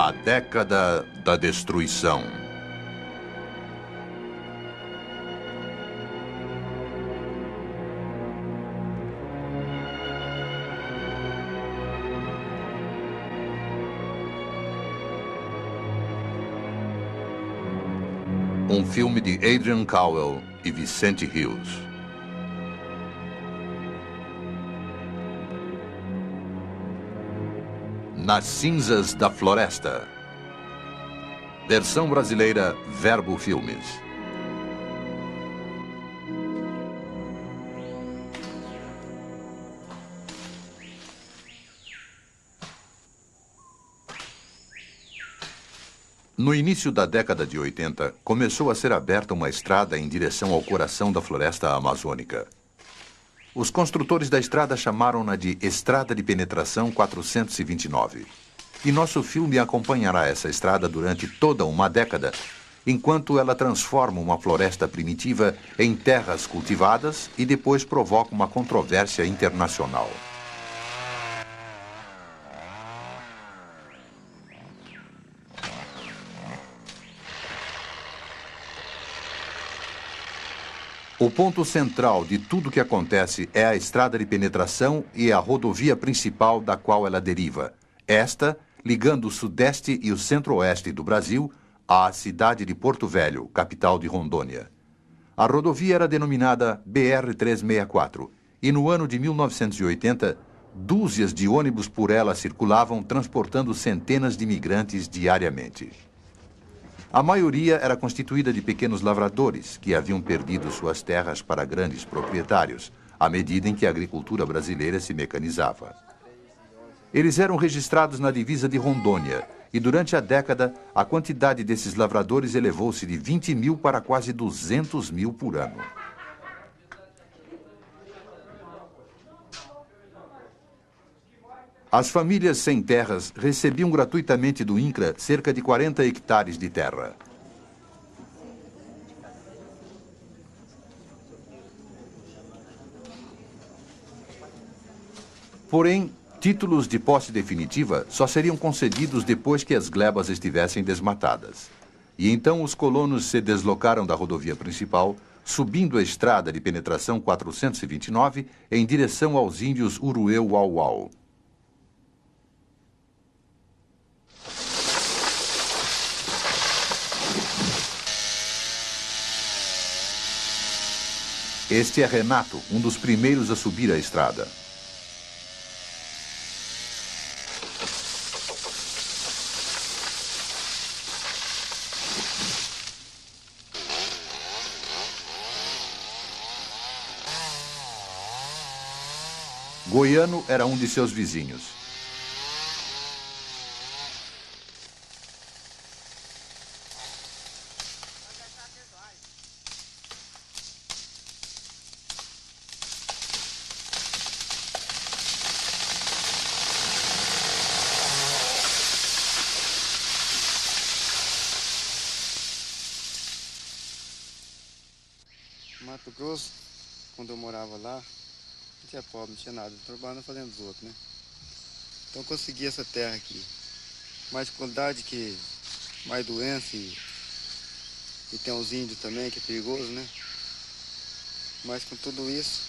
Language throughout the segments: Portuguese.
A década da destruição. Um filme de Adrian Cowell e Vicente Hughes. Nas Cinzas da Floresta. Versão brasileira, Verbo Filmes. No início da década de 80, começou a ser aberta uma estrada em direção ao coração da floresta amazônica. Os construtores da estrada chamaram-na de Estrada de Penetração 429. E nosso filme acompanhará essa estrada durante toda uma década, enquanto ela transforma uma floresta primitiva em terras cultivadas e depois provoca uma controvérsia internacional. O ponto central de tudo o que acontece é a estrada de penetração e a rodovia principal da qual ela deriva. Esta, ligando o sudeste e o centro-oeste do Brasil à cidade de Porto Velho, capital de Rondônia. A rodovia era denominada BR-364 e no ano de 1980, dúzias de ônibus por ela circulavam transportando centenas de imigrantes diariamente. A maioria era constituída de pequenos lavradores que haviam perdido suas terras para grandes proprietários, à medida em que a agricultura brasileira se mecanizava. Eles eram registrados na divisa de Rondônia e, durante a década, a quantidade desses lavradores elevou-se de 20 mil para quase 200 mil por ano. As famílias sem terras recebiam gratuitamente do INCRA cerca de 40 hectares de terra. Porém, títulos de posse definitiva só seriam concedidos depois que as glebas estivessem desmatadas. E então os colonos se deslocaram da rodovia principal, subindo a estrada de penetração 429 em direção aos índios Urueu-Uauau. Este é Renato, um dos primeiros a subir a estrada. Goiano era um de seus vizinhos. Mato Grosso, quando eu morava lá, não tinha pobre, não tinha nada, eu trabalhava fazendo os outros, né? Então eu consegui essa terra aqui. Mais dificuldade que mais doença e tem os índios também, que é perigoso, né? Mas com tudo isso,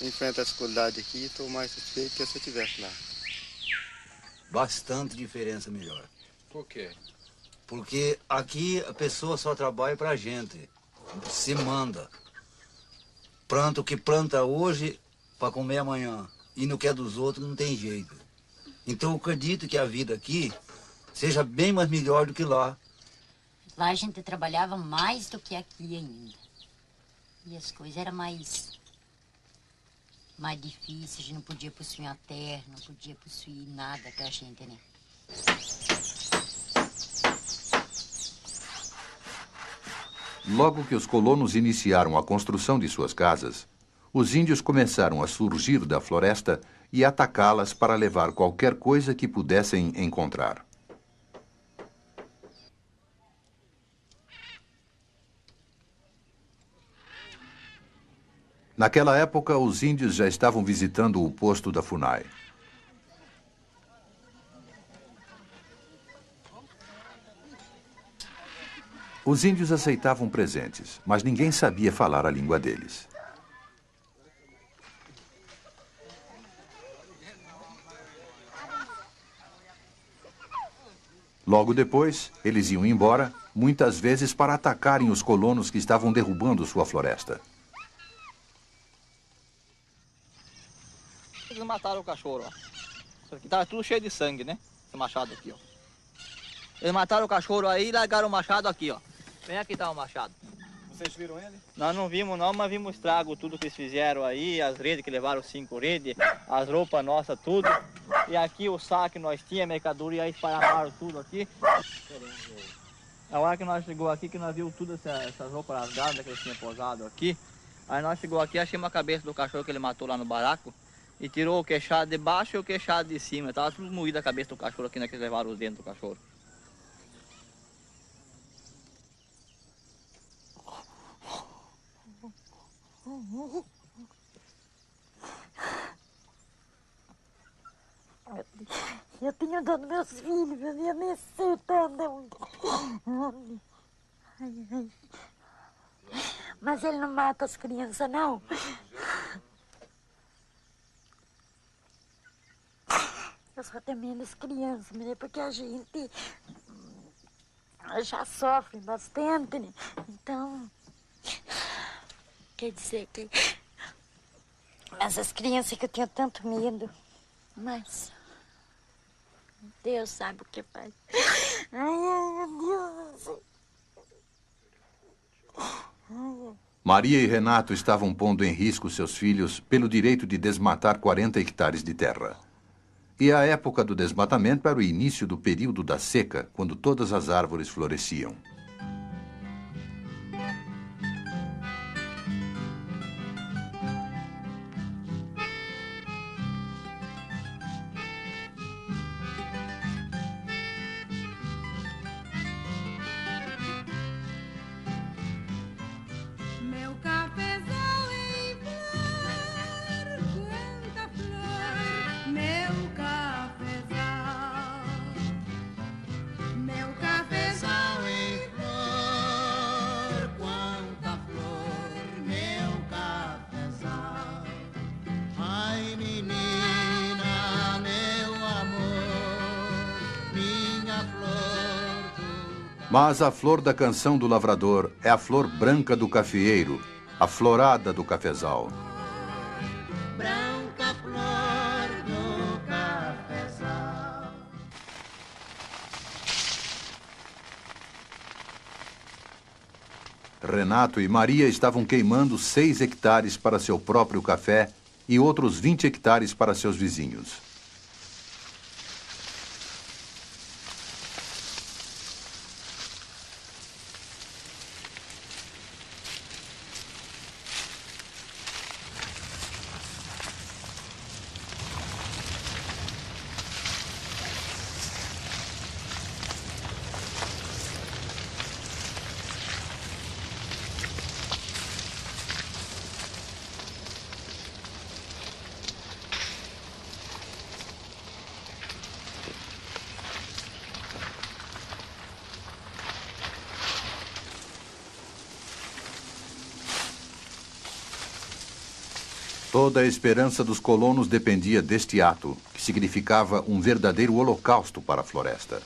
eu enfrento a dificuldade aqui e estou mais satisfeito que se eu estivesse lá. Bastante diferença melhor. Por quê? Porque aqui a pessoa só trabalha pra gente, se manda. Planta o que planta hoje para comer amanhã. E no que é dos outros não tem jeito. Então eu acredito que a vida aqui seja bem mais melhor do que lá. Lá a gente trabalhava mais do que aqui ainda. E as coisas eram mais difíceis. A gente não podia possuir uma terra, não podia possuir nada pra gente, né? Logo que os colonos iniciaram a construção de suas casas, os índios começaram a surgir da floresta e atacá-las para levar qualquer coisa que pudessem encontrar. Naquela época, os índios já estavam visitando o posto da FUNAI. Os índios aceitavam presentes, mas ninguém sabia falar a língua deles. Logo depois, eles iam embora, muitas vezes para atacarem os colonos que estavam derrubando sua floresta. Eles mataram o cachorro, ó. Isso aqui tava tudo cheio de sangue, né? Esse machado aqui, ó. Eles mataram o cachorro aí e largaram o machado aqui, ó. Vem aqui tá o machado. Vocês viram ele? Nós não vimos não, mas vimos o estrago, tudo que eles fizeram aí, as redes que levaram 5 redes, as roupas nossas, tudo. E aqui o saco que nós tínhamos, mercadoria, aí espalharam tudo aqui. A hora que nós chegou aqui, que nós vimos tudo essas roupas rasgadas que eles tinham posado aqui. Aí nós chegou aqui, achamos a cabeça do cachorro que ele matou lá no baraco. E tirou o queixado de baixo e o queixado de cima. Tava tudo moído a cabeça do cachorro aqui, né, que eles levaram os dentes do cachorro. Eu tenho dó dos meus filhos, eu ia me acertando. Mas ele não mata as crianças, não? Eu só tenho menos crianças, mas é porque a gente já sofre bastante, né? Então, quer dizer que essas crianças que eu tenho tanto medo, mas Deus sabe o que faz. Ai, meu Deus. Maria e Renato estavam pondo em risco seus filhos pelo direito de desmatar 40 hectares de terra. E a época do desmatamento era o início do período da seca, quando todas as árvores floresciam. Meu cafezal em flor, quanta flor, meu cafezal. Meu cafezal em flor, quanta flor, meu cafezal. Ai, menina, meu amor, minha flor. Mas a flor da canção do lavrador é a flor branca do cafeeiro, a florada do cafezal. Branca flor do cafezal. Renato e Maria estavam queimando 6 hectares para seu próprio café e outros 20 hectares para seus vizinhos. Toda a esperança dos colonos dependia deste ato, que significava um verdadeiro holocausto para a floresta.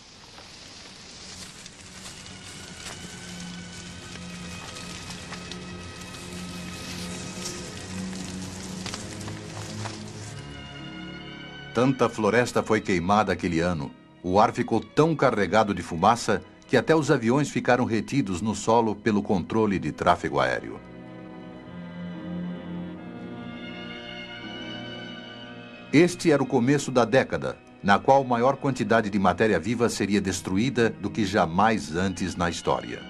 Tanta floresta foi queimada aquele ano, o ar ficou tão carregado de fumaça que até os aviões ficaram retidos no solo pelo controle de tráfego aéreo. Este era o começo da década, na qual maior quantidade de matéria viva seria destruída do que jamais antes na história.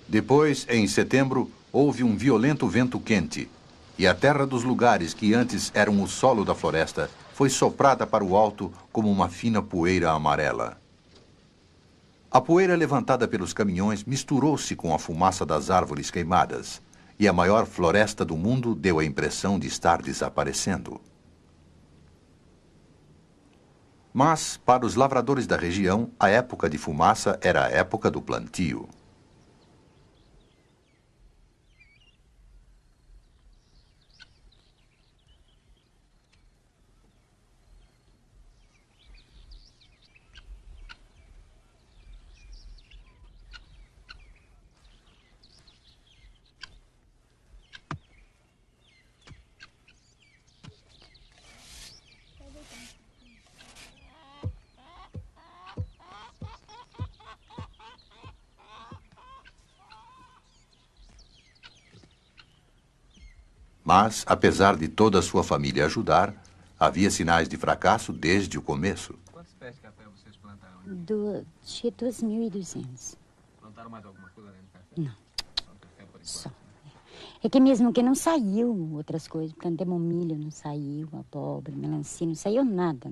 Depois, em setembro, houve um violento vento quente, e a terra dos lugares que antes eram o solo da floresta foi soprada para o alto como uma fina poeira amarela. A poeira levantada pelos caminhões misturou-se com a fumaça das árvores queimadas, e a maior floresta do mundo deu a impressão de estar desaparecendo. Mas, para os lavradores da região, a época de fumaça era a época do plantio. Mas, apesar de toda a sua família ajudar, havia sinais de fracasso desde o começo. Quantos pés de café vocês plantaram? Acho que 2.200. Plantaram mais alguma coisa além do café? Não. Só o café por enquanto. Só. É que mesmo que não saiu outras coisas. Plantamos milho, não saiu, abóbora, melancia, não saiu nada.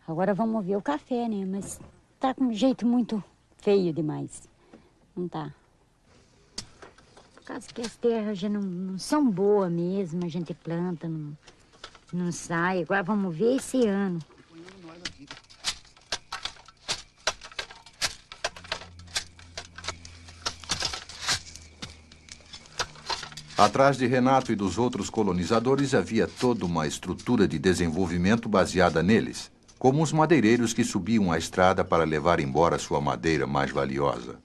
Agora vamos ver o café, né? Mas tá com um jeito muito feio demais. Não tá. Por causa que as terras já não são boas mesmo, a gente planta, não sai. Agora vamos ver esse ano. Atrás de Renato e dos outros colonizadores havia toda uma estrutura de desenvolvimento baseada neles, como os madeireiros que subiam a estrada para levar embora sua madeira mais valiosa.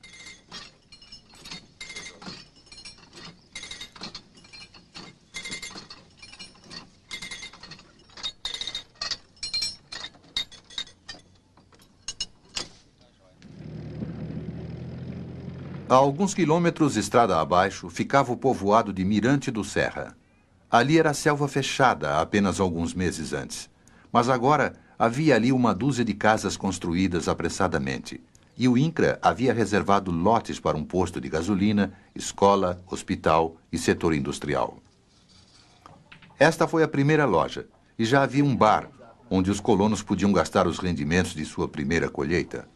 A alguns quilômetros estrada abaixo ficava o povoado de Mirante do Serra. Ali era selva fechada há apenas alguns meses antes. Mas agora havia ali uma dúzia de casas construídas apressadamente. E o INCRA havia reservado lotes para um posto de gasolina, escola, hospital e setor industrial. Esta foi a primeira loja, e já havia um bar, onde os colonos podiam gastar os rendimentos de sua primeira colheita.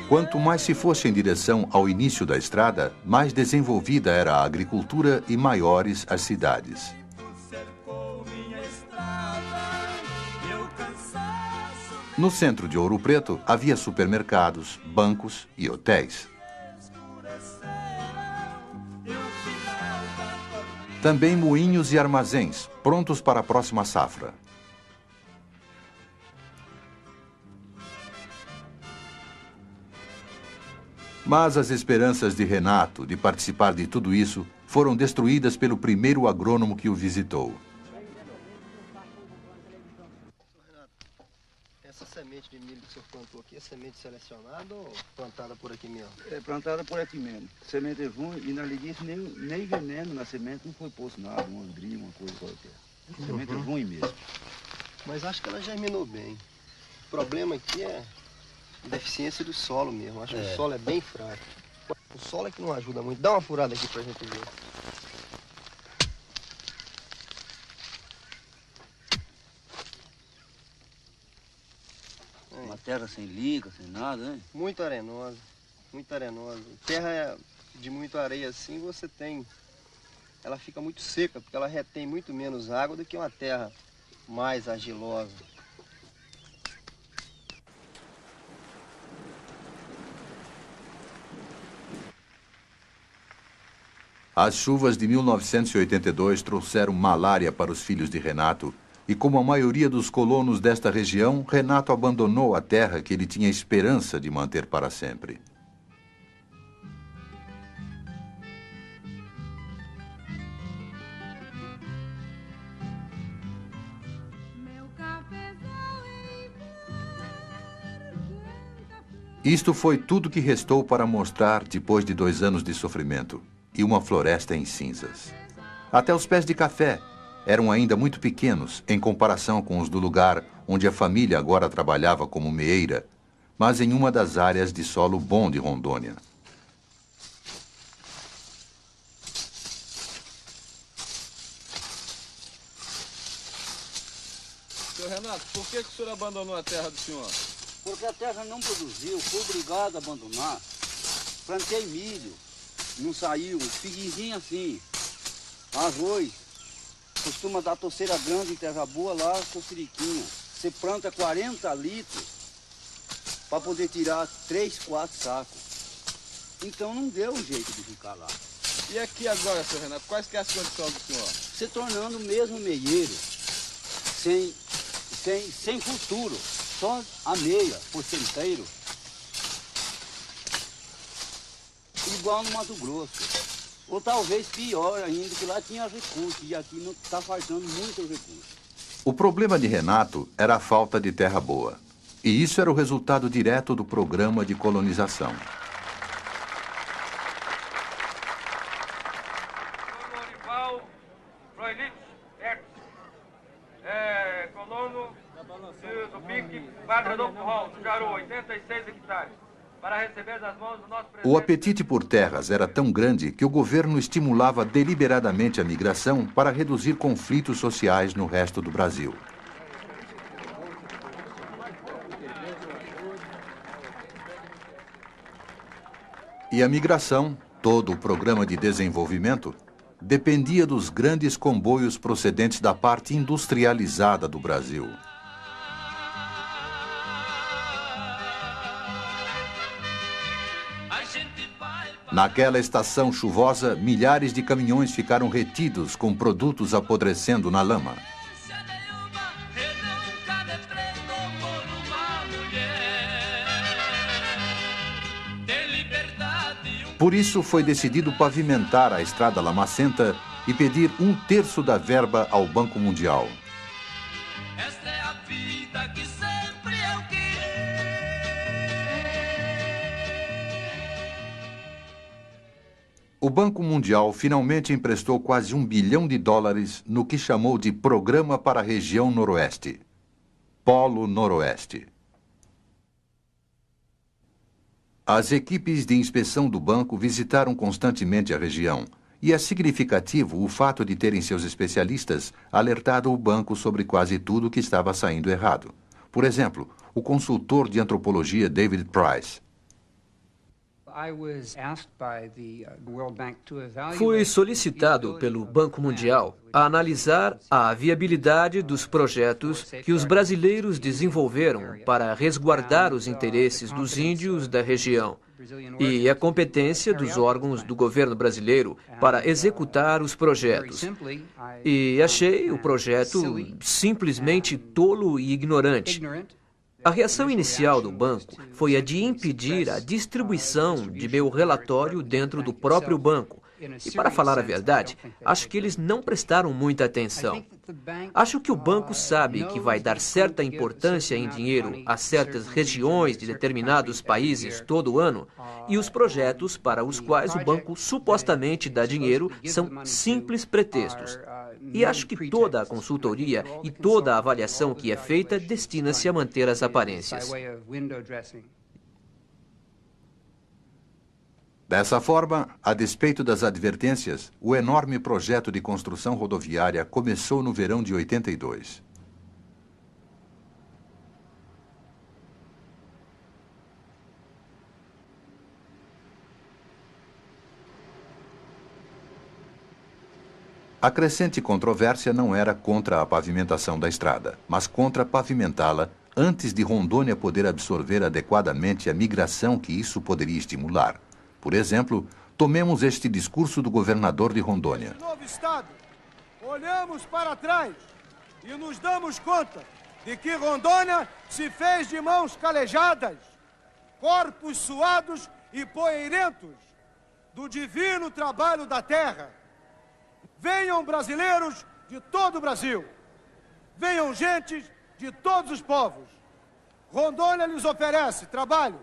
Quanto mais se fosse em direção ao início da estrada, mais desenvolvida era a agricultura e maiores as cidades. No centro de Ouro Preto havia supermercados, bancos e hotéis. Também moinhos e armazéns, prontos para a próxima safra. Mas as esperanças de Renato de participar de tudo isso foram destruídas pelo primeiro agrônomo que o visitou. Essa semente de milho que o senhor plantou aqui é semente selecionada ou plantada por aqui mesmo? É plantada por aqui mesmo. Semente ruim e, além disso, nem veneno na semente, não foi posto nada, um andrio, uma coisa qualquer. Semente ruim mesmo. Mas acho que ela germinou bem. O problema aqui é a deficiência do solo mesmo. Acho que o solo é bem fraco. O solo é que não ajuda muito. Dá uma furada aqui pra gente ver. Uma terra sem liga, sem nada, né? Muito arenosa, muito arenosa. Terra de muito areia assim, você tem... Ela fica muito seca, porque ela retém muito menos água do que uma terra mais argilosa. As chuvas de 1982 trouxeram malária para os filhos de Renato, e como a maioria dos colonos desta região, Renato abandonou a terra que ele tinha esperança de manter para sempre. Isto foi tudo que restou para mostrar depois de 2 anos de sofrimento e uma floresta em cinzas. Até os pés de café eram ainda muito pequenos em comparação com os do lugar onde a família agora trabalhava como meeira, mas em uma das áreas de solo bom de Rondônia. Seu Renato, por que o senhor abandonou a terra do senhor? Porque a terra não produziu, fui obrigado a abandonar. Plantei milho, não saiu, figuinho assim, arroz. Costuma dar toceira grande em terra boa lá, cociriquinha. Você planta 40 litros para poder tirar 3, 4 sacos. Então não deu jeito de ficar lá. E aqui agora, seu Renato, quais que é as condições do senhor? Se tornando mesmo meieiro, sem futuro, só a meia, porcenteiro. Igual no Mato Grosso. Ou talvez pior ainda, que lá tinha recurso e aqui não está faltando muito recurso. O problema de Renato era a falta de terra boa. E isso era o resultado direto do programa de colonização. do Pique, Padre Rodolfo Rol, do Jaru, 86 hectares. Para receber das mãos do nosso presidente... O apetite por terras era tão grande que o governo estimulava deliberadamente a migração para reduzir conflitos sociais no resto do Brasil. E a migração, todo o programa de desenvolvimento, dependia dos grandes comboios procedentes da parte industrializada do Brasil. Naquela estação chuvosa, milhares de caminhões ficaram retidos com produtos apodrecendo na lama. Por isso, foi decidido pavimentar a estrada lamacenta e pedir 1/3 da verba ao Banco Mundial. O Banco Mundial finalmente emprestou quase $1 bilhão no que chamou de Programa para a Região Noroeste, Polo Noroeste. As equipes de inspeção do banco visitaram constantemente a região, e é significativo o fato de terem seus especialistas alertado o banco sobre quase tudo que estava saindo errado. Por exemplo, o consultor de antropologia David Price. Fui solicitado pelo Banco Mundial a analisar a viabilidade dos projetos que os brasileiros desenvolveram para resguardar os interesses dos índios da região e a competência dos órgãos do governo brasileiro para executar os projetos. E achei o projeto simplesmente tolo e ignorante. A reação inicial do banco foi a de impedir a distribuição de meu relatório dentro do próprio banco. E, para falar a verdade, acho que eles não prestaram muita atenção. Acho que o banco sabe que vai dar certa importância em dinheiro a certas regiões de determinados países todo ano, e os projetos para os quais o banco supostamente dá dinheiro são simples pretextos. E acho que toda a consultoria e toda a avaliação que é feita destina-se a manter as aparências. Dessa forma, a despeito das advertências, o enorme projeto de construção rodoviária começou no verão de 82. A crescente controvérsia não era contra a pavimentação da estrada, mas contra pavimentá-la antes de Rondônia poder absorver adequadamente a migração que isso poderia estimular. Por exemplo, tomemos este discurso do governador de Rondônia. Nesse novo estado, olhamos para trás e nos damos conta de que Rondônia se fez de mãos calejadas, corpos suados e poeirentos do divino trabalho da terra. Venham brasileiros de todo o Brasil, venham gentes de todos os povos. Rondônia lhes oferece trabalho,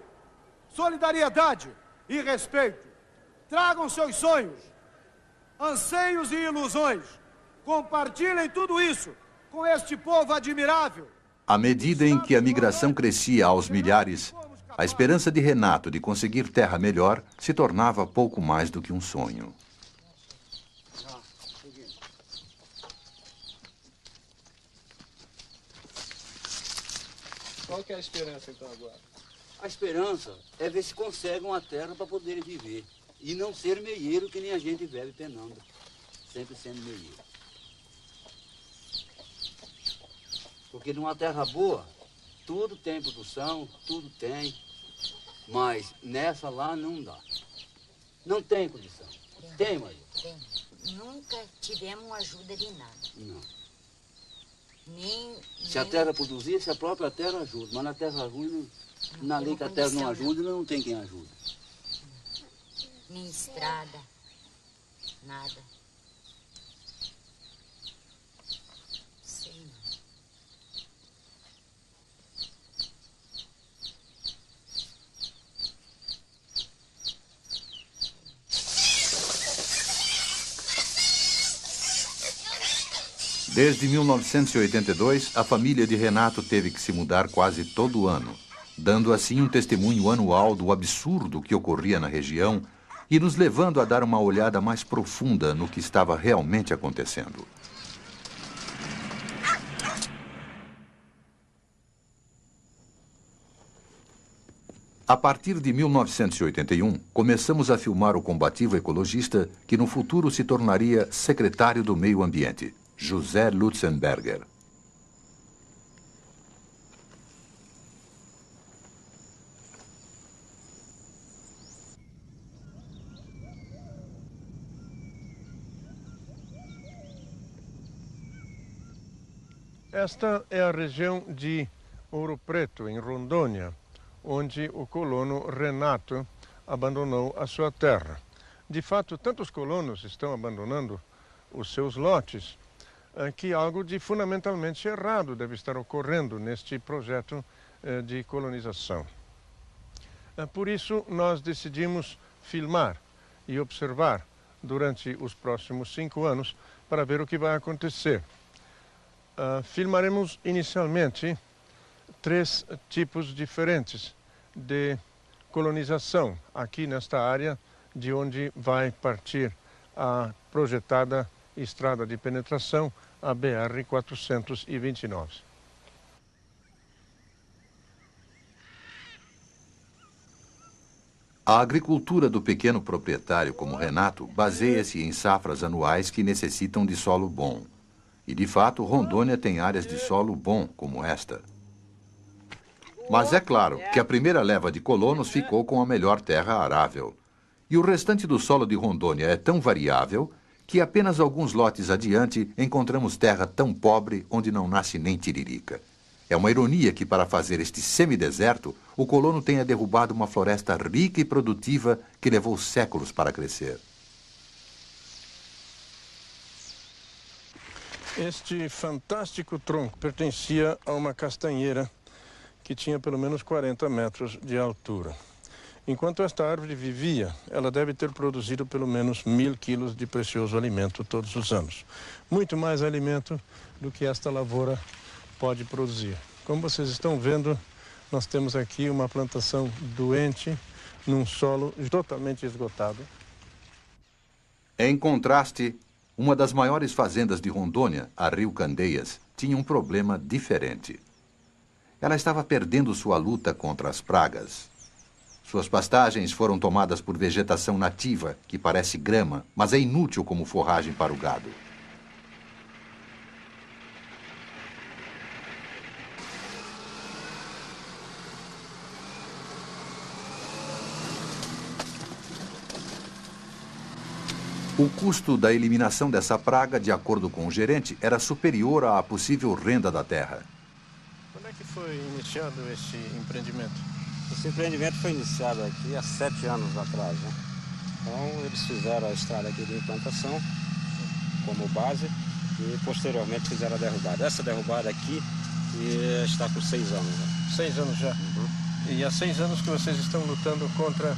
solidariedade e respeito. Tragam seus sonhos, anseios e ilusões. Compartilhem tudo isso com este povo admirável. À medida em que a migração crescia aos milhares, a esperança de Renato de conseguir terra melhor se tornava pouco mais do que um sonho. Qual que é a esperança então agora? A esperança é ver se consegue uma terra para poder viver. E não ser meieiro que nem a gente vive penando. Sempre sendo meieiro. Porque numa terra boa, tudo tem produção, tudo tem. Mas nessa lá não dá. Não tem condição. Tem, Maria? Tem. Nunca tivemos ajuda de nada. Não. Nem, se a terra produzisse, a própria terra ajuda. Mas na terra ruim, na lei que a terra não ajuda, não tem quem ajuda. Nem estrada, nada. Sei não. Desde 1982, a família de Renato teve que se mudar quase todo ano, dando assim um testemunho anual do absurdo que ocorria na região e nos levando a dar uma olhada mais profunda no que estava realmente acontecendo. A partir de 1981, começamos a filmar o combativo ecologista que no futuro se tornaria secretário do Meio Ambiente, José Lutzenberger. Esta é a região de Ouro Preto, em Rondônia, onde o colono Renato abandonou a sua terra. De fato, tantos colonos estão abandonando os seus lotes que algo de fundamentalmente errado deve estar ocorrendo neste projeto de colonização. Por isso, nós decidimos filmar e observar durante os próximos 5 anos para ver o que vai acontecer. Filmaremos inicialmente 3 tipos diferentes de colonização aqui nesta área de onde vai partir a projetada estrada de penetração, a BR-429. A agricultura do pequeno proprietário como Renato baseia-se em safras anuais que necessitam de solo bom. E, de fato, Rondônia tem áreas de solo bom como esta. Mas é claro que a primeira leva de colonos ficou com a melhor terra arável. E o restante do solo de Rondônia é tão variável que apenas alguns lotes adiante encontramos terra tão pobre onde não nasce nem tiririca. É uma ironia que, para fazer este semideserto, o colono tenha derrubado uma floresta rica e produtiva que levou séculos para crescer. Este fantástico tronco pertencia a uma castanheira que tinha pelo menos 40 metros de altura. Enquanto esta árvore vivia, ela deve ter produzido pelo menos 1000 quilos de precioso alimento todos os anos. Muito mais alimento do que esta lavoura pode produzir. Como vocês estão vendo, nós temos aqui uma plantação doente num solo totalmente esgotado. Em contraste, uma das maiores fazendas de Rondônia, a Rio Candeias, tinha um problema diferente. Ela estava perdendo sua luta contra as pragas. Suas pastagens foram tomadas por vegetação nativa, que parece grama, mas é inútil como forragem para o gado. O custo da eliminação dessa praga, de acordo com o gerente, era superior à possível renda da terra. Quando é que foi iniciado esse empreendimento? Esse empreendimento foi iniciado aqui há 7 anos atrás, né? Então eles fizeram a estrada aqui de implantação como base e posteriormente fizeram a derrubada. Essa derrubada aqui está com 6 anos. Né? 6 anos já? Uhum. E há 6 anos que vocês estão lutando contra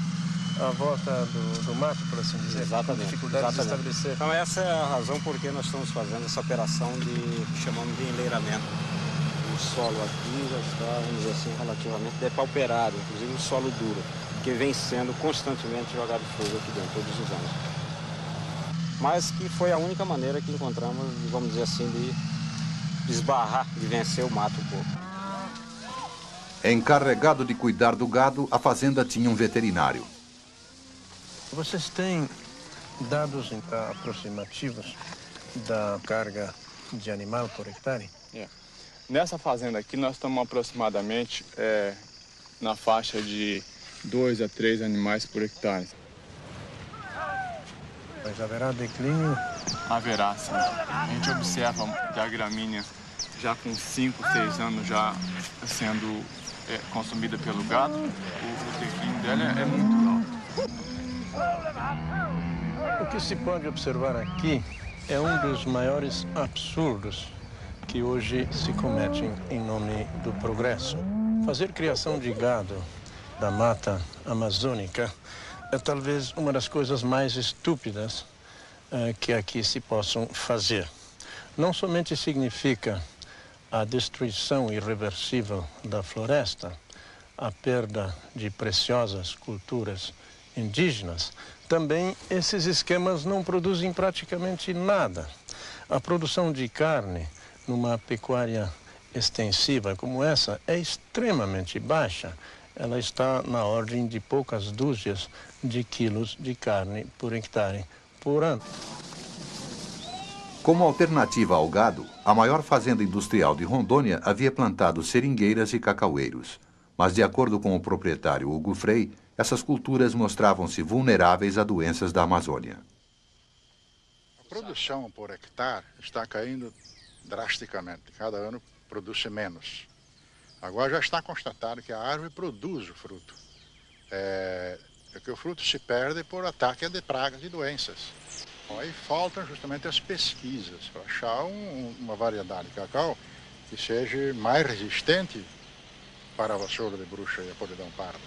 a volta do mato, por assim dizer? Exatamente. Dificuldade de estabelecer. Então essa é a razão por que nós estamos fazendo essa operação que chamamos de enleiramento. o solo aqui já está, vamos dizer assim, relativamente depauperado, inclusive o solo duro, que vem sendo constantemente jogado fogo aqui dentro, todos os anos. Mas que foi a única maneira que encontramos, vamos dizer assim, de esbarrar, de vencer o mato um pouco. Encarregado de cuidar do gado, a fazenda tinha um veterinário. Vocês têm dados aproximativos da carga de animal por hectare? Nessa fazenda aqui nós estamos aproximadamente na faixa de 2 a 3 animais por hectare. Mas haverá declínio? Haverá, sim. A gente observa que a gramínea já com 5, 6 anos já sendo consumida pelo gado, o declínio dela é muito alto. O que se pode observar aqui é um dos maiores absurdos que hoje se cometem em nome do progresso. Fazer criação de gado da mata amazônica é talvez uma das coisas mais estúpidas que aqui se possam fazer. Não somente significa a destruição irreversível da floresta, a perda de preciosas culturas indígenas, também esses esquemas não produzem praticamente nada. A produção de carne numa pecuária extensiva como essa é extremamente baixa. Ela está na ordem de poucas dúzias de quilos de carne por hectare por ano. Como alternativa ao gado, a maior fazenda industrial de Rondônia havia plantado seringueiras e cacaueiros. Mas, de acordo com o proprietário Hugo Frei, essas culturas mostravam-se vulneráveis a doenças da Amazônia. A produção por hectare está caindo drasticamente. Cada ano produz menos. Agora já está constatado que a árvore produz o fruto. Que o fruto se perde por ataque de pragas e doenças. Aí faltam justamente as pesquisas para achar uma variedade de cacau que seja mais resistente para a vassoura de bruxa e a podridão parda.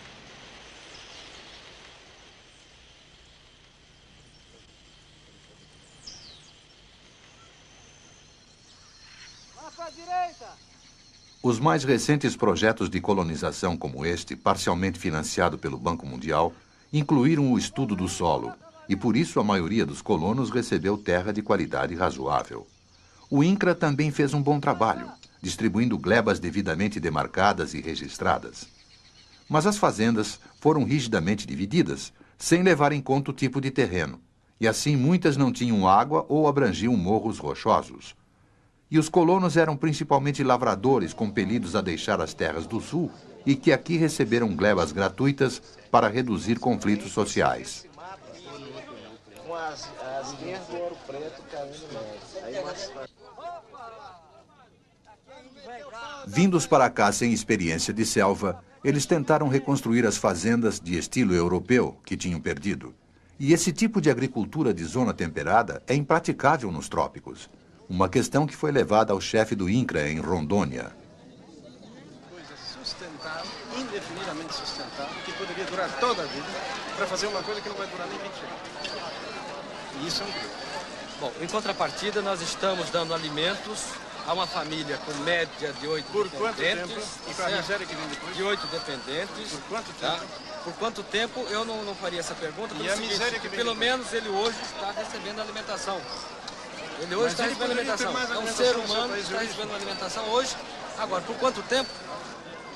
Os mais recentes projetos de colonização como este, parcialmente financiado pelo Banco Mundial, incluíram o estudo do solo, e por isso a maioria dos colonos recebeu terra de qualidade razoável. O INCRA também fez um bom trabalho, distribuindo glebas devidamente demarcadas e registradas. Mas as fazendas foram rigidamente divididas, sem levar em conta o tipo de terreno, e assim muitas não tinham água ou abrangiam morros rochosos. E os colonos eram principalmente lavradores compelidos a deixar as terras do sul e que aqui receberam glebas gratuitas para reduzir conflitos sociais. Com as linhas do ouro preto caindo nessa. Vindos para cá sem experiência de selva, eles tentaram reconstruir as fazendas de estilo europeu que tinham perdido. E esse tipo de agricultura de zona temperada é impraticável nos trópicos. Uma questão que foi levada ao chefe do INCRA em Rondônia. Coisa sustentável, indefinidamente sustentável, que poderia durar toda a vida, para fazer uma coisa que não vai durar nem 20 anos. E isso é um grande. Bom, em contrapartida, nós estamos dando alimentos a uma família com média de 8 Por quanto dependentes. tempo? E para a miséria que vem depois? De 8 dependentes. Por quanto tempo? Tá? Por quanto tempo, eu não faria essa pergunta. E a miséria que vem pelo depois? menos ele hoje está recebendo alimentação. Ele hoje está ele recebendo poderia ter alimentação. mais É um alimentação ser no seu humano que país de está origem. recebendo alimentação hoje. Agora, por quanto tempo?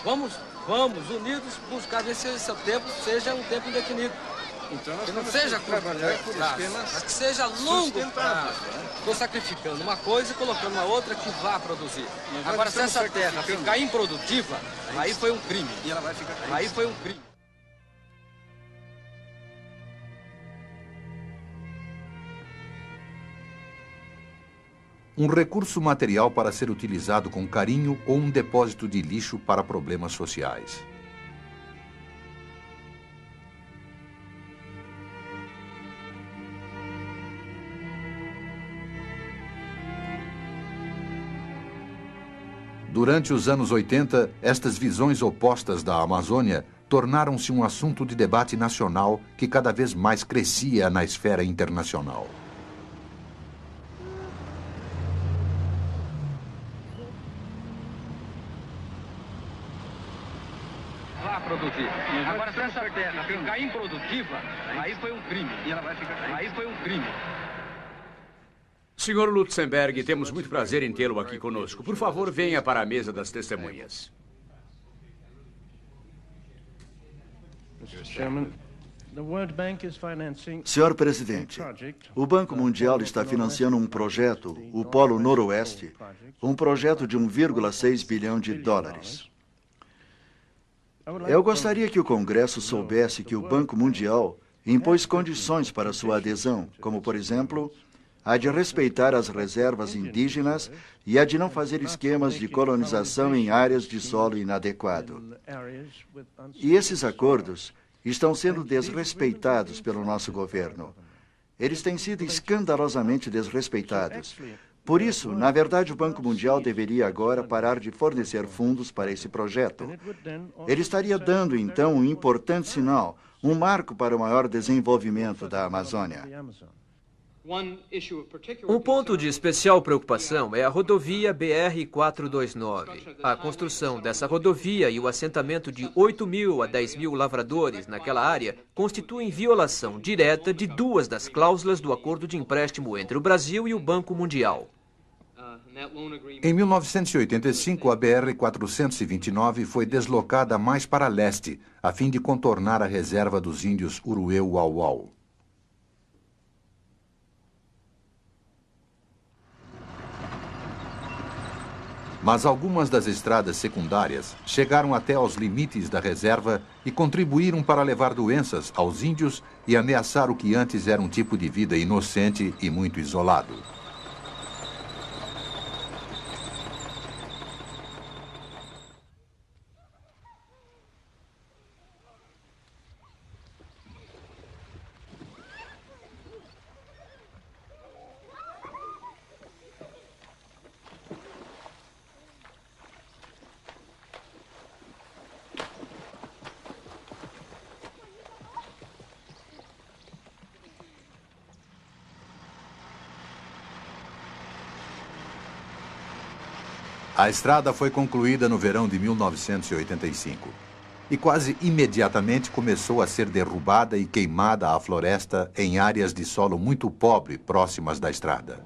Vamos unidos buscar ver se esse tempo seja um tempo indefinido. Então nós Que não temos seja que curto trabalhar prazo, por esquemas mas que seja longo sustentáveis, prazo. Estou sacrificando uma coisa e colocando uma outra que vá produzir. Mas Agora, nós se essa estamos terra sacrificando. ficar improdutiva, aí foi um crime. E ela vai ficar Aí foi um crime. Um recurso material para ser utilizado com carinho ou um depósito de lixo para problemas sociais. Durante os anos 80, estas visões opostas da Amazônia tornaram-se um assunto de debate nacional que cada vez mais crescia na esfera internacional. a produzir. Agora, se essa terra ficar improdutiva, aí foi um crime. Aí foi um crime. Senhor Lutzenberg, temos muito prazer em tê-lo aqui conosco. Por favor, venha para a mesa das testemunhas. Senhor presidente, o Banco Mundial está financiando um projeto, o Polo Noroeste, um projeto de 1,6 bilhão de dólares. Eu gostaria que o Congresso soubesse que o Banco Mundial impôs condições para sua adesão, como, por exemplo, a de respeitar as reservas indígenas e a de não fazer esquemas de colonização em áreas de solo inadequado. E esses acordos estão sendo desrespeitados pelo nosso governo. Eles têm sido escandalosamente desrespeitados. Por isso, na verdade, o Banco Mundial deveria agora parar de fornecer fundos para esse projeto. Ele estaria dando, então, um importante sinal, um marco para o maior desenvolvimento da Amazônia. Um ponto de especial preocupação é a rodovia BR-429. A construção dessa rodovia e o assentamento de 8.000 a 10.000 lavradores naquela área constituem violação direta de duas das cláusulas do acordo de empréstimo entre o Brasil e o Banco Mundial. Em 1985, a BR-429 foi deslocada mais para leste, a fim de contornar a reserva dos índios Urueu-Uauau. Mas algumas das estradas secundárias chegaram até aos limites da reserva e contribuíram para levar doenças aos índios e ameaçar o que antes era um tipo de vida inocente e muito isolado. A estrada foi concluída no verão de 1985 e quase imediatamente começou a ser derrubada e queimada a floresta em áreas de solo muito pobre próximas da estrada.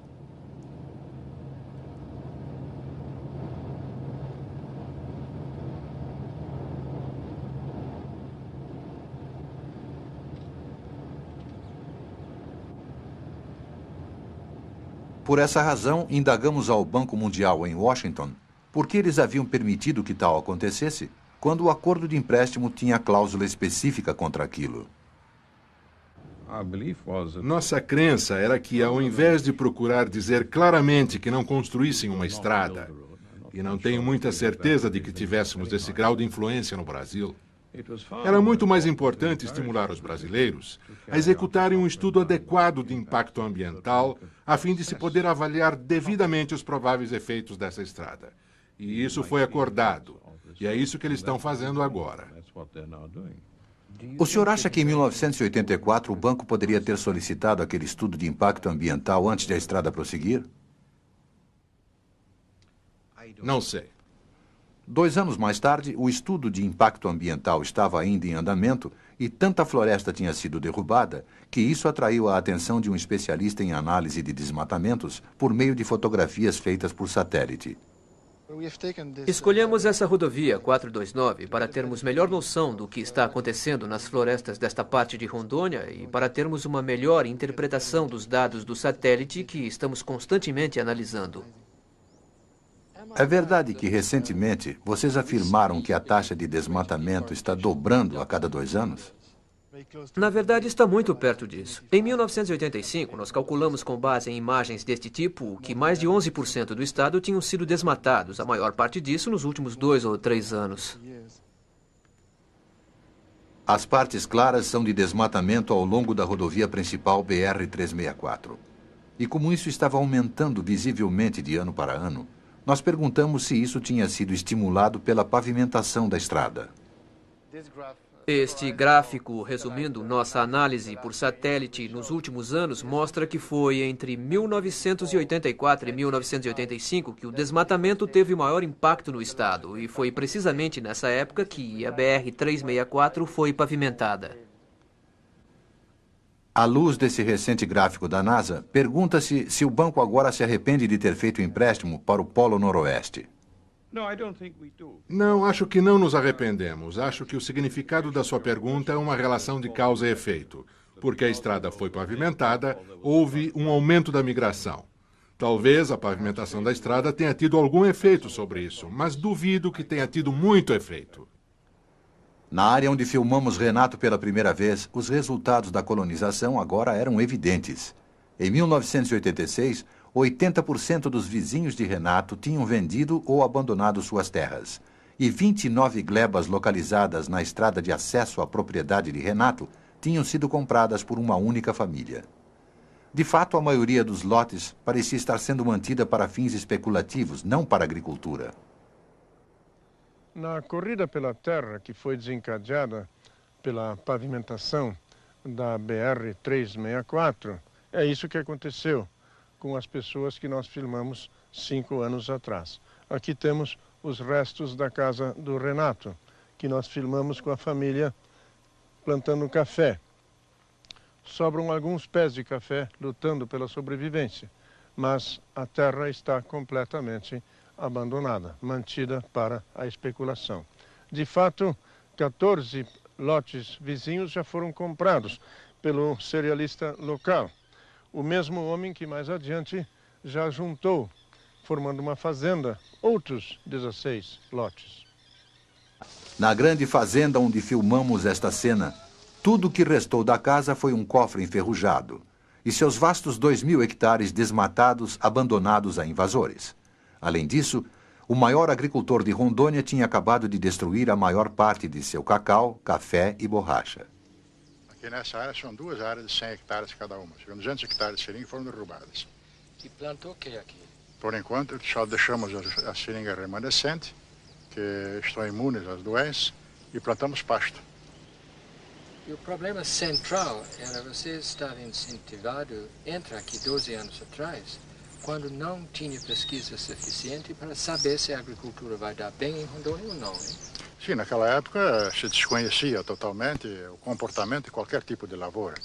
Por essa razão, indagamos ao Banco Mundial em Washington por que eles haviam permitido que tal acontecesse, quando o acordo de empréstimo tinha cláusula específica contra aquilo. Nossa crença era que, ao invés de procurar dizer claramente que não construíssem uma estrada, e não tenho muita certeza de que tivéssemos esse grau de influência no Brasil, era muito mais importante estimular os brasileiros a executarem um estudo adequado de impacto ambiental, a fim de se poder avaliar devidamente os prováveis efeitos dessa estrada. E isso foi acordado. E é isso que eles estão fazendo agora. O senhor acha que em 1984 o banco poderia ter solicitado aquele estudo de impacto ambiental antes de a estrada prosseguir? Não sei. 2 anos mais tarde, o estudo de impacto ambiental estava ainda em andamento e tanta floresta tinha sido derrubada que isso atraiu a atenção de um especialista em análise de desmatamentos por meio de fotografias feitas por satélite. Escolhemos essa rodovia 429 para termos melhor noção do que está acontecendo nas florestas desta parte de Rondônia e para termos uma melhor interpretação dos dados do satélite que estamos constantemente analisando. É verdade que, recentemente, vocês afirmaram que a taxa de desmatamento está dobrando a cada 2 anos? Na verdade, está muito perto disso. Em 1985, nós calculamos com base em imagens deste tipo que mais de 11% do estado tinham sido desmatados, a maior parte disso nos últimos 2 ou 3 anos. As partes claras são de desmatamento ao longo da rodovia principal BR-364. E como isso estava aumentando visivelmente de ano para ano, nós perguntamos se isso tinha sido estimulado pela pavimentação da estrada. Este gráfico, resumindo nossa análise por satélite nos últimos anos, mostra que foi entre 1984 e 1985 que o desmatamento teve o maior impacto no estado, e foi precisamente nessa época que a BR-364 foi pavimentada. À luz desse recente gráfico da NASA, pergunta-se se o banco agora se arrepende de ter feito o empréstimo para o Polo Noroeste. Não, acho que não nos arrependemos. Acho que o significado da sua pergunta é uma relação de causa e efeito. Porque a estrada foi pavimentada, houve um aumento da migração. Talvez a pavimentação da estrada tenha tido algum efeito sobre isso, mas duvido que tenha tido muito efeito. Na área onde filmamos Renato pela primeira vez, os resultados da colonização agora eram evidentes. Em 1986, 80% dos vizinhos de Renato tinham vendido ou abandonado suas terras. E 29 glebas localizadas na estrada de acesso à propriedade de Renato tinham sido compradas por uma única família. De fato, a maioria dos lotes parecia estar sendo mantida para fins especulativos, não para agricultura. Na corrida pela terra que foi desencadeada pela pavimentação da BR-364, é isso que aconteceu com as pessoas que nós filmamos 5 anos atrás. Aqui temos os restos da casa do Renato, que nós filmamos com a família plantando café. Sobram alguns pés de café lutando pela sobrevivência, mas a terra está completamente abandonada, mantida para a especulação. De fato, 14 lotes vizinhos já foram comprados pelo cerealista local. O mesmo homem que mais adiante já juntou, formando uma fazenda, outros 16 lotes. Na grande fazenda onde filmamos esta cena, tudo o que restou da casa foi um cofre enferrujado e seus vastos 2.000 hectares desmatados, abandonados a invasores. Além disso, o maior agricultor de Rondônia tinha acabado de destruir a maior parte de seu cacau, café e borracha. Aqui nessa área são 2 áreas de 100 hectares cada uma. 200 hectares de seringa foram derrubadas. E plantou o que aqui? Por enquanto, só deixamos a seringa remanescente, que estão imunes às doenças, e plantamos pasto. E o problema central era você estava incentivado, entre aqui 12 anos atrás, quando não tinha pesquisa suficiente para saber se a agricultura vai dar bem em Rondônia ou não, hein? Sim, naquela época se desconhecia totalmente o comportamento de qualquer tipo de lavoura.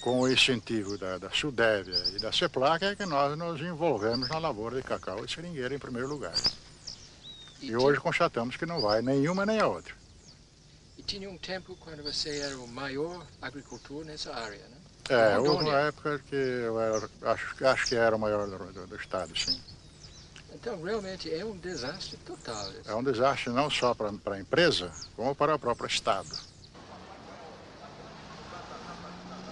Com o incentivo da Sudévia e da CEPLAC é que nós nos envolvemos na lavoura de cacau e seringueira em primeiro lugar. E hoje constatamos que não vai nenhuma nem a outra. E tinha um tempo quando você era o maior agricultor nessa área, né? Houve uma época que eu acho que era o maior do estado, sim. Então, realmente é um desastre total. É um desastre não só para a empresa, como para o próprio estado.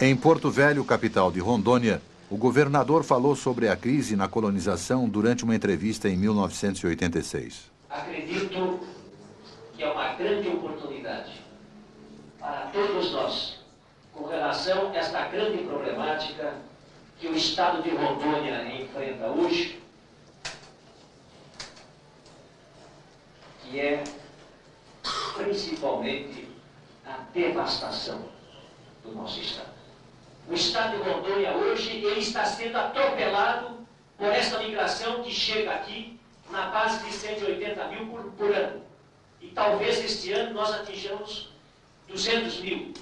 Em Porto Velho, capital de Rondônia, o governador falou sobre a crise na colonização durante uma entrevista em 1986. Acredito que é uma grande oportunidade para todos nós com relação a esta grande problemática que o estado de Rondônia enfrenta hoje, que é principalmente a devastação do nosso estado. O estado de Rondônia hoje ele está sendo atropelado por esta migração que chega aqui na base de 180 mil por ano. E talvez este ano nós atinjamos 200 mil.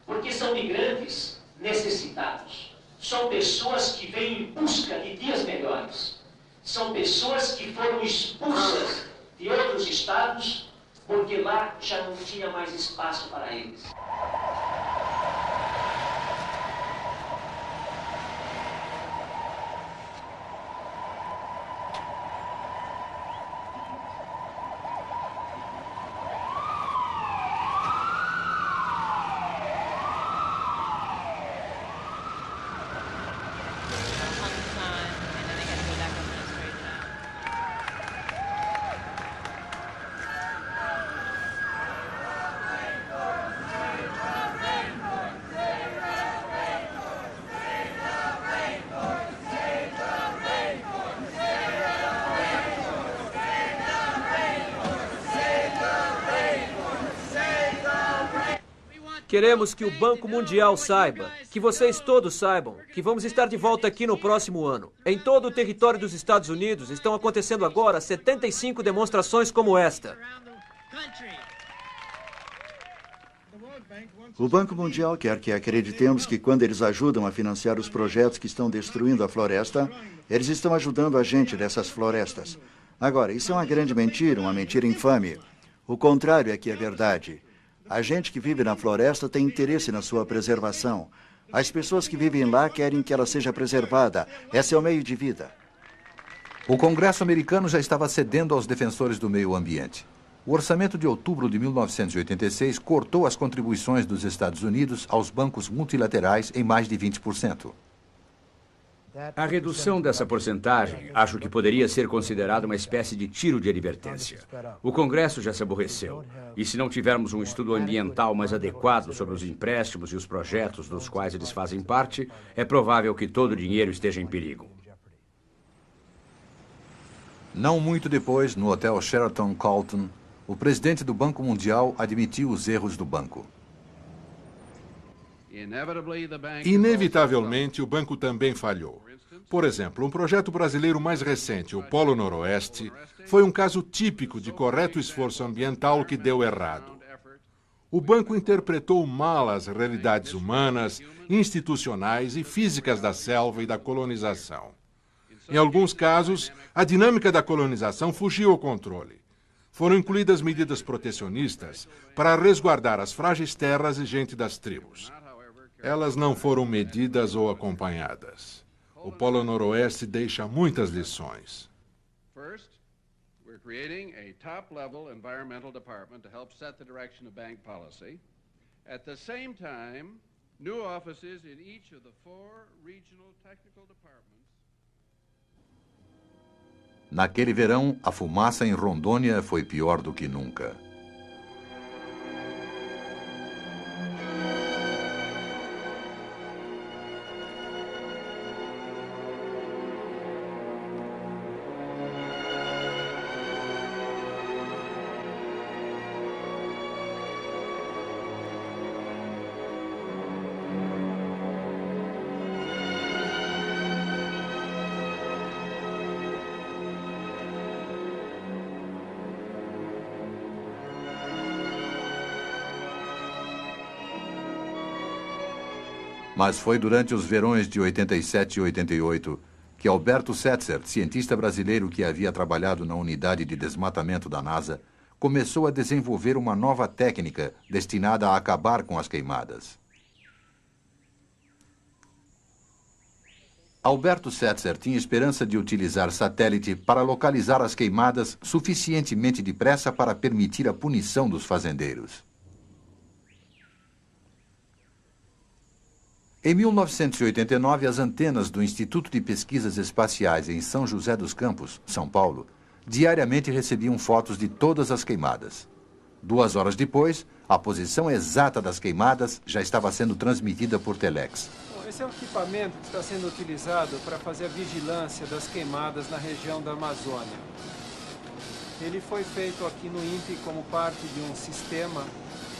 Porque são migrantes necessitados. São pessoas que vêm em busca de dias melhores. São pessoas que foram expulsas de outros estados porque lá já não tinha mais espaço para eles. Queremos que o Banco Mundial saiba, que vocês todos saibam, que vamos estar de volta aqui no próximo ano. Em todo o território dos Estados Unidos estão acontecendo agora 75 demonstrações como esta. O Banco Mundial quer que acreditemos que quando eles ajudam a financiar os projetos que estão destruindo a floresta, eles estão ajudando a gente dessas florestas. Agora, isso é uma grande mentira, uma mentira infame. O contrário é que é verdade. A gente que vive na floresta tem interesse na sua preservação. As pessoas que vivem lá querem que ela seja preservada. Esse é o meio de vida. O Congresso americano já estava cedendo aos defensores do meio ambiente. O orçamento de outubro de 1986 cortou as contribuições dos Estados Unidos aos bancos multilaterais em mais de 20%. A redução dessa porcentagem acho que poderia ser considerada uma espécie de tiro de advertência. O Congresso já se aborreceu. E se não tivermos um estudo ambiental mais adequado sobre os empréstimos e os projetos dos quais eles fazem parte, é provável que todo o dinheiro esteja em perigo. Não muito depois, no Hotel Sheraton Carlton, o presidente do Banco Mundial admitiu os erros do banco. Inevitavelmente, o banco também falhou. Por exemplo, um projeto brasileiro mais recente, o Polo Noroeste, foi um caso típico de correto esforço ambiental que deu errado. O banco interpretou mal as realidades humanas, institucionais e físicas da selva e da colonização. Em alguns casos, a dinâmica da colonização fugiu ao controle. Foram incluídas medidas protecionistas para resguardar as frágeis terras e gente das tribos. Elas não foram medidas ou acompanhadas. O Polo Noroeste deixa muitas lições. First, we're creating a top-level environmental department to help set the direction of bank policy. At the same time, new offices in each of the 4 regional technical departments. Naquele verão, a fumaça em Rondônia foi pior do que nunca. Mas foi durante os verões de 87 e 88 que Alberto Setzer, cientista brasileiro que havia trabalhado na unidade de desmatamento da NASA, começou a desenvolver uma nova técnica destinada a acabar com as queimadas. Alberto Setzer tinha esperança de utilizar satélite para localizar as queimadas suficientemente depressa para permitir a punição dos fazendeiros. Em 1989, as antenas do Instituto de Pesquisas Espaciais em São José dos Campos, São Paulo, diariamente recebiam fotos de todas as queimadas. 2 horas depois, a posição exata das queimadas já estava sendo transmitida por telex. Esse é um equipamento que está sendo utilizado para fazer a vigilância das queimadas na região da Amazônia. Ele foi feito aqui no INPE como parte de um sistema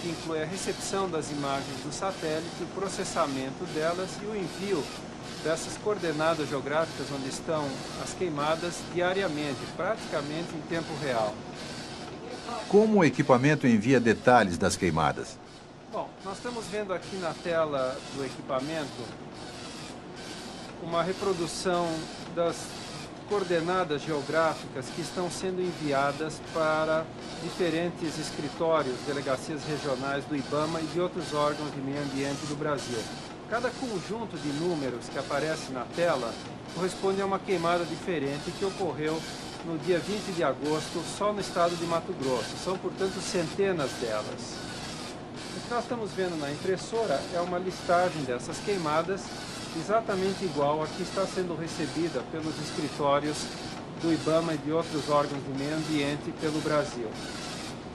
que inclui a recepção das imagens do satélite, o processamento delas e o envio dessas coordenadas geográficas onde estão as queimadas diariamente, praticamente em tempo real. Como o equipamento envia detalhes das queimadas? Bom, nós estamos vendo aqui na tela do equipamento uma reprodução das coordenadas geográficas que estão sendo enviadas para diferentes escritórios, delegacias regionais do IBAMA e de outros órgãos de meio ambiente do Brasil. Cada conjunto de números que aparece na tela corresponde a uma queimada diferente que ocorreu no dia 20 de agosto só no estado de Mato Grosso. São, portanto, centenas delas. O que nós estamos vendo na impressora é uma listagem dessas queimadas exatamente igual a que está sendo recebida pelos escritórios do IBAMA e de outros órgãos de meio ambiente pelo Brasil.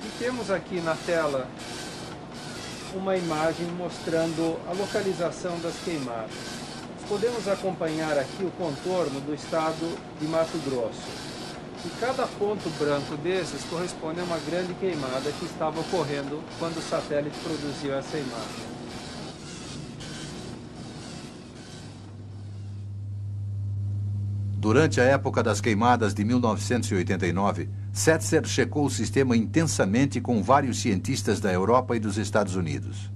E temos aqui na tela uma imagem mostrando a localização das queimadas. Podemos acompanhar aqui o contorno do estado de Mato Grosso. E cada ponto branco desses corresponde a uma grande queimada que estava ocorrendo quando o satélite produziu essa imagem. Durante a época das queimadas de 1989, Setzer checou o sistema intensamente com vários cientistas da Europa e dos Estados Unidos.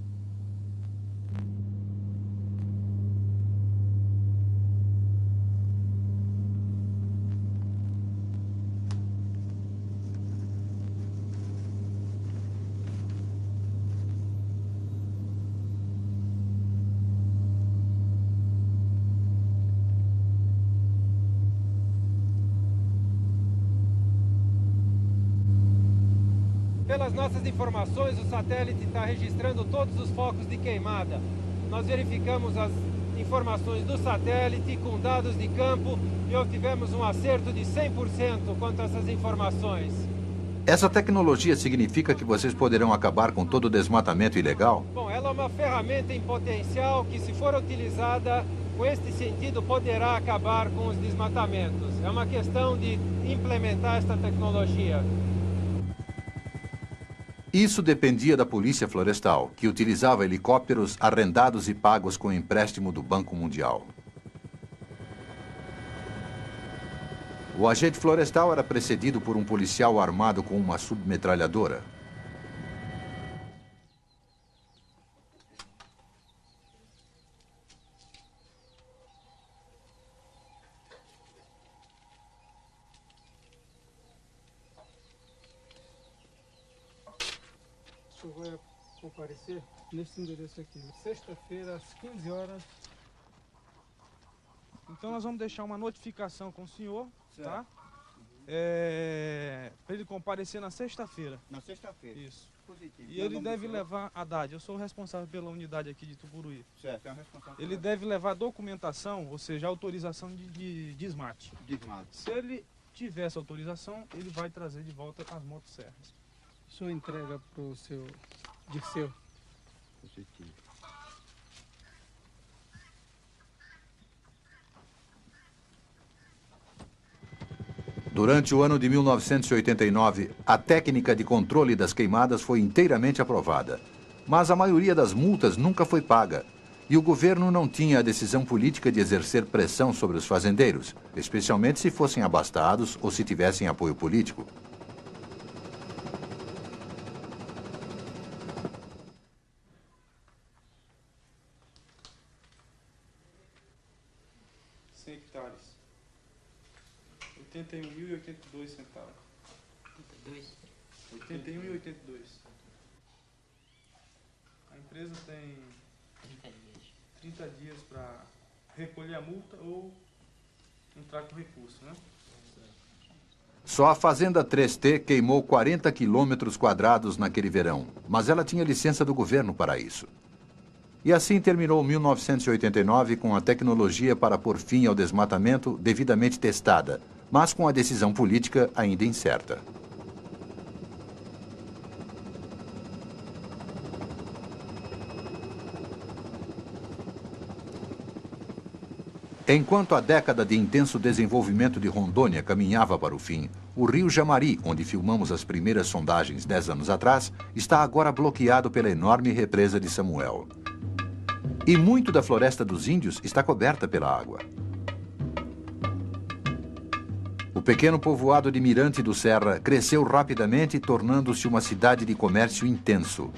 Pelas nossas informações, o satélite está registrando todos os focos de queimada. Nós verificamos as informações do satélite com dados de campo e obtivemos um acerto de 100% quanto a essas informações. Essa tecnologia significa que vocês poderão acabar com todo o desmatamento ilegal? Bom, ela é uma ferramenta em potencial que, se for utilizada com este sentido, poderá acabar com os desmatamentos. É uma questão de implementar esta tecnologia. Isso dependia da Polícia Florestal, que utilizava helicópteros arrendados e pagos com empréstimo do Banco Mundial. O agente florestal era precedido por um policial armado com uma submetralhadora. O senhor vai comparecer nesse endereço aqui, sexta-feira, às 15 horas. Então nós vamos deixar uma notificação com o senhor, tá? Para ele comparecer na sexta-feira. Na sexta-feira. Isso. Positivo. E ele deve levar, Haddad, eu sou o responsável pela unidade aqui de Tucuruí. Certo, é um responsável. Ele deve levar documentação, ou seja, autorização de desmate. Se ele tiver essa autorização, ele vai trazer de volta as motosserras. O senhor entrega para o seu Dirceu. Positivo. Durante o ano de 1989, a técnica de controle das queimadas foi inteiramente aprovada. Mas a maioria das multas nunca foi paga. E o governo não tinha a decisão política de exercer pressão sobre os fazendeiros, especialmente se fossem abastados ou se tivessem apoio político. Hectares. 81.082 centavos. 81,82. A empresa tem 30 dias para recolher a multa ou entrar com recurso, né? Só a Fazenda 3T queimou 40 quilômetros quadrados naquele verão, mas ela tinha licença do governo para isso. E assim terminou 1989 com a tecnologia para pôr fim ao desmatamento devidamente testada, mas com a decisão política ainda incerta. Enquanto a década de intenso desenvolvimento de Rondônia caminhava para o fim, o rio Jamari, onde filmamos as primeiras sondagens 10 anos atrás, está agora bloqueado pela enorme represa de Samuel. E muito da floresta dos índios está coberta pela água. O pequeno povoado de Mirante do Serra cresceu rapidamente, tornando-se uma cidade de comércio intenso.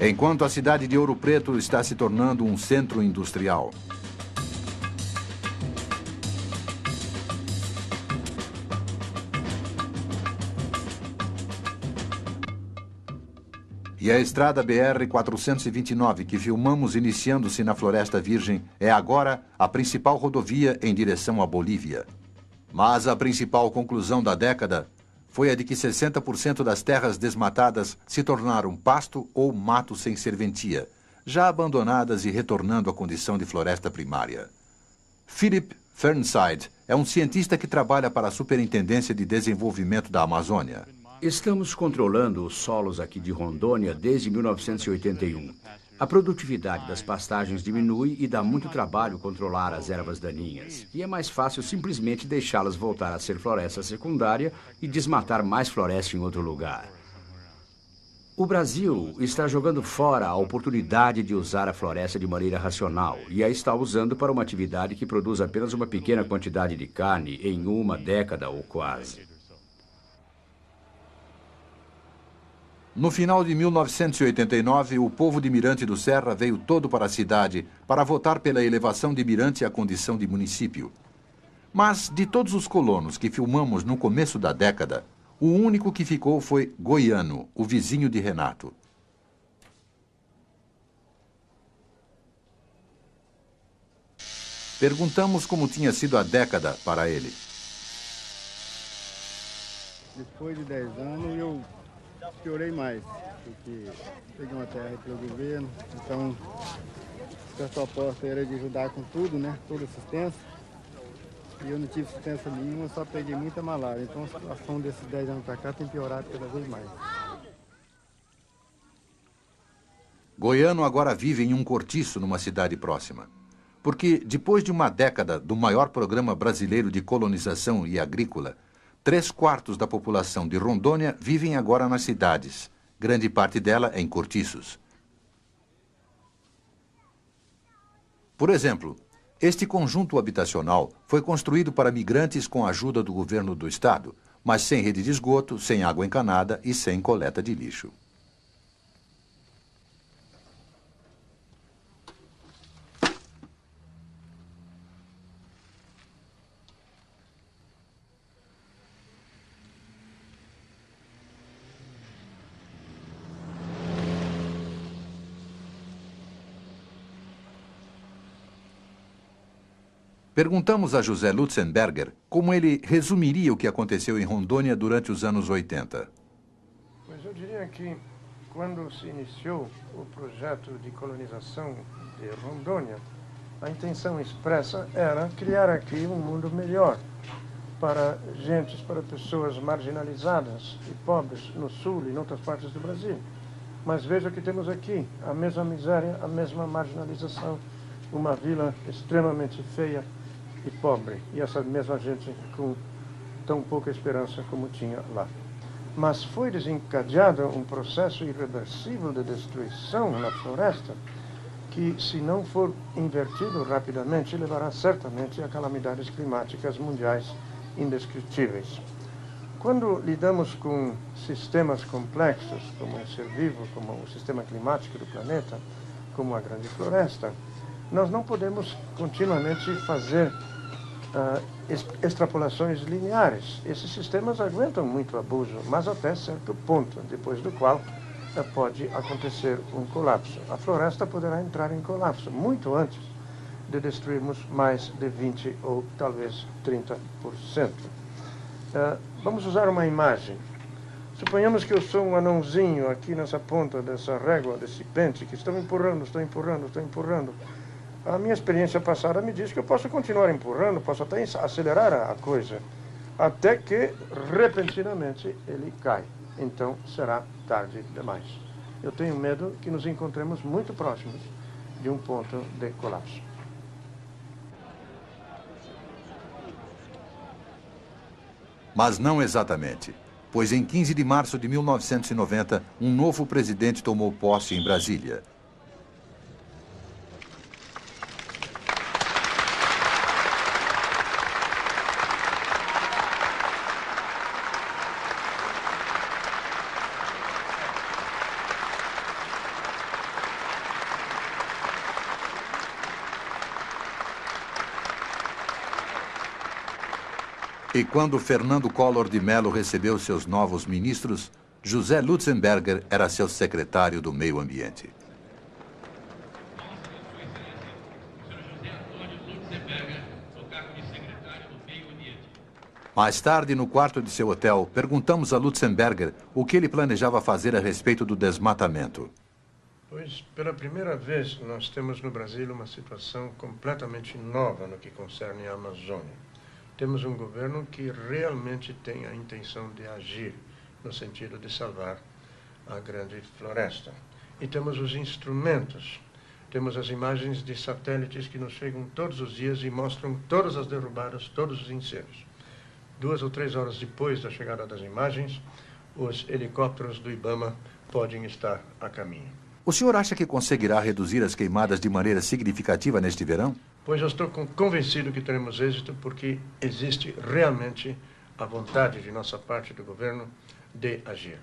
Enquanto a cidade de Ouro Preto está se tornando um centro industrial. E a estrada BR-429, que filmamos iniciando-se na Floresta Virgem, é agora a principal rodovia em direção à Bolívia. Mas a principal conclusão da década foi a de que 60% das terras desmatadas se tornaram pasto ou mato sem serventia, já abandonadas e retornando à condição de floresta primária. Philip Fernside é um cientista que trabalha para a Superintendência de Desenvolvimento da Amazônia. Estamos controlando os solos aqui de Rondônia desde 1981. A produtividade das pastagens diminui e dá muito trabalho controlar as ervas daninhas. E é mais fácil simplesmente deixá-las voltar a ser floresta secundária e desmatar mais floresta em outro lugar. O Brasil está jogando fora a oportunidade de usar a floresta de maneira racional e a está usando para uma atividade que produz apenas uma pequena quantidade de carne em uma década ou quase. No final de 1989, o povo de Mirante do Serra veio todo para a cidade para votar pela elevação de Mirante à condição de município. Mas, de todos os colonos que filmamos no começo da década, o único que ficou foi Goiano, o vizinho de Renato. Perguntamos como tinha sido a década para ele. Depois de 10 anos, eu piorei mais, porque peguei uma terra pelo governo, então a proposta era de ajudar com tudo, né? Toda assistência. E eu não tive assistência nenhuma, só peguei muita malária. Então a situação desses 10 anos para cá tem piorado cada vez mais. Goiano agora vive em um cortiço numa cidade próxima. Porque, depois de uma década do maior programa brasileiro de colonização e agrícola, 3/4 da população de Rondônia vivem agora nas cidades, grande parte dela em cortiços. Por exemplo, este conjunto habitacional foi construído para migrantes com a ajuda do governo do estado, mas sem rede de esgoto, sem água encanada e sem coleta de lixo. Perguntamos a José Lutzenberger como ele resumiria o que aconteceu em Rondônia durante os anos 80. Pois eu diria que quando se iniciou o projeto de colonização de Rondônia, a intenção expressa era criar aqui um mundo melhor para gentes, para pessoas marginalizadas e pobres no sul e em outras partes do Brasil. Mas veja que temos aqui a mesma miséria, a mesma marginalização, uma vila extremamente feia e pobre, e essa mesma gente com tão pouca esperança como tinha lá. Mas foi desencadeado um processo irreversível de destruição na floresta que, se não for invertido rapidamente, levará certamente a calamidades climáticas mundiais indescritíveis. Quando lidamos com sistemas complexos, como o ser vivo, como o sistema climático do planeta, como a grande floresta, nós não podemos continuamente fazer extrapolações lineares. Esses sistemas aguentam muito abuso, mas até certo ponto, depois do qual pode acontecer um colapso. A floresta poderá entrar em colapso muito antes de destruirmos mais de 20% ou talvez 30%. Vamos usar uma imagem. Suponhamos que eu sou um anãozinho aqui nessa ponta dessa régua, desse pente, que estou empurrando. A minha experiência passada me diz que eu posso continuar empurrando, posso até acelerar a coisa, até que, repentinamente, ele cai. Então, será tarde demais. Eu tenho medo que nos encontremos muito próximos de um ponto de colapso. Mas não exatamente, pois em 15 de março de 1990, um novo presidente tomou posse em Brasília. E quando Fernando Collor de Mello recebeu seus novos ministros, José Lutzenberger era seu secretário do Meio Ambiente. Mais tarde, no quarto de seu hotel, perguntamos a Lutzenberger o que ele planejava fazer a respeito do desmatamento. Pois, pela primeira vez, nós temos no Brasil uma situação completamente nova no que concerne a Amazônia. Temos um governo que realmente tem a intenção de agir no sentido de salvar a grande floresta. e temos os instrumentos. Temos as imagens de satélites que nos chegam todos os dias e mostram todas as derrubadas, todos os incêndios. 2 ou 3 horas depois da chegada das imagens, os helicópteros do IBAMA podem estar a caminho. O senhor acha que conseguirá reduzir as queimadas de maneira significativa neste verão? Pois eu estou convencido que teremos êxito, porque existe realmente a vontade de nossa parte do governo de agir.